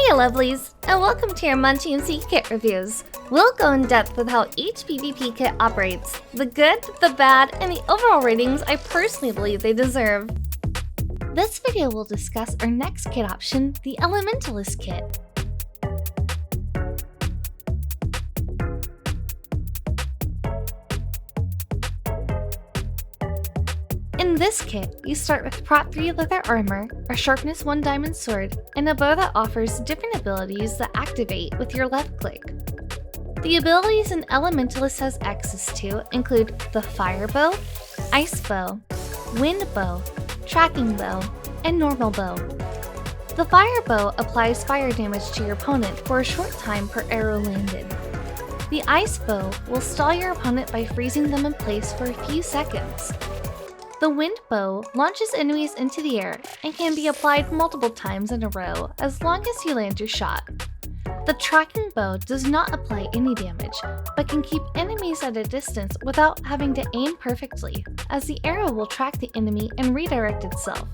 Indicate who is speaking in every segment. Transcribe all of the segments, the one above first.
Speaker 1: Hey lovelies, and welcome to your MunchyMC kit reviews. We'll go in depth with how each PvP kit operates, the good, the bad, and the overall ratings I personally believe they deserve. This video will discuss our next kit option, the Elementalist kit. In this kit, you start with Prot 3 leather armor, a sharpness 1 diamond sword, and a bow that offers different abilities that activate with your left click. The abilities an Elementalist has access to include the fire bow, ice bow, wind bow, tracking bow, and normal bow. The fire bow applies fire damage to your opponent for a short time per arrow landed. The ice bow will stall your opponent by freezing them in place for a few seconds. The wind bow launches enemies into the air and can be applied multiple times in a row as long as you land your shot. The tracking bow does not apply any damage, but can keep enemies at a distance without having to aim perfectly, as the arrow will track the enemy and redirect itself.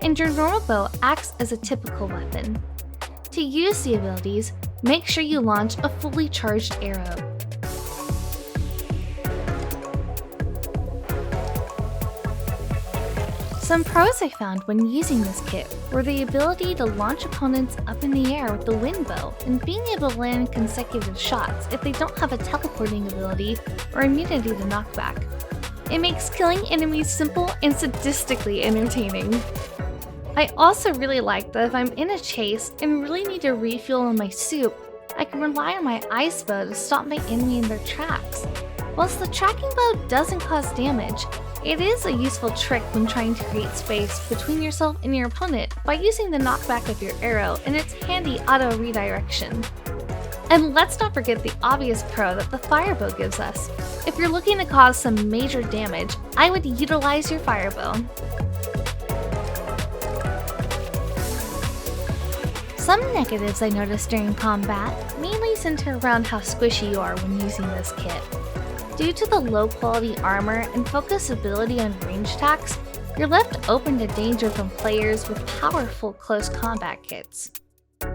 Speaker 1: And your normal bow acts as a typical weapon. To use the abilities, make sure you launch a fully charged arrow. Some pros I found when using this kit were the ability to launch opponents up in the air with the wind bow and being able to land consecutive shots if they don't have a teleporting ability or immunity to knockback. It makes killing enemies simple and sadistically entertaining. I also really like that if I'm in a chase and really need to refuel on my soup, I can rely on my ice bow to stop my enemy in their tracks. Whilst the tracking bow doesn't cause damage, it is a useful trick when trying to create space between yourself and your opponent by using the knockback of your arrow and its handy auto redirection. And let's not forget the obvious pro that the fire bow gives us. If you're looking to cause some major damage, I would utilize your fire bow. Some negatives I noticed during combat mainly center around how squishy you are when using this kit. Due to the low quality armor and focus ability on range attacks, you're left open to danger from players with powerful close combat kits. I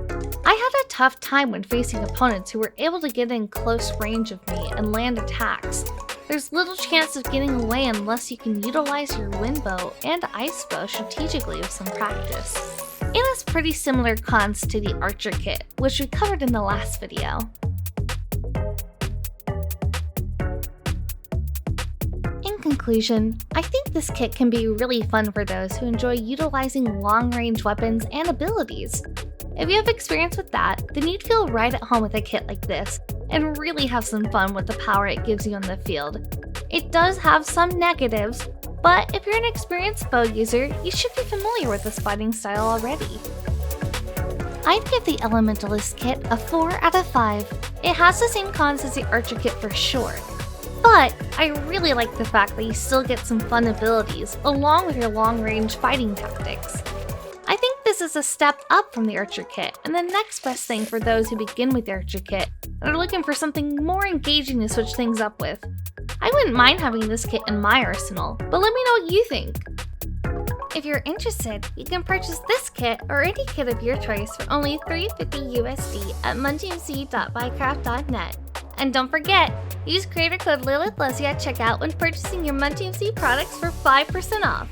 Speaker 1: had a tough time when facing opponents who were able to get in close range of me and land attacks. There's little chance of getting away unless you can utilize your wind bow and ice bow strategically with some practice. It has pretty similar cons to the archer kit, which we covered in the last video. In conclusion, I think this kit can be really fun for those who enjoy utilizing long-range weapons and abilities. If you have experience with that, then you'd feel right at home with a kit like this, and really have some fun with the power it gives you on the field. It does have some negatives, but if you're an experienced bow user, you should be familiar with this fighting style already. I'd give the Elementalist kit a 4 out of 5. It has the same cons as the archer kit for sure. But I really like the fact that you still get some fun abilities along with your long-range fighting tactics. I think this is a step up from the archer kit and the next best thing for those who begin with the archer kit and are looking for something more engaging to switch things up with. I wouldn't mind having this kit in my arsenal, but let me know what you think. If you're interested, you can purchase this kit or any kit of your choice for only $3.50 USD at MunchyMC.buycraft.net. And don't forget, use creator code LilithLoves at checkout when purchasing your MunchyMC products for 5% off.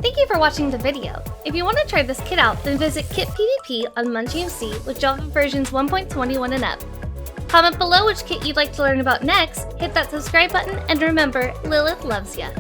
Speaker 1: Thank you for watching the video. If you want to try this kit out, then visit Kit PvP on MunchyMC with Java versions 1.21 and up. Comment below which kit you'd like to learn about next, hit that subscribe button, and remember, Lilith loves ya.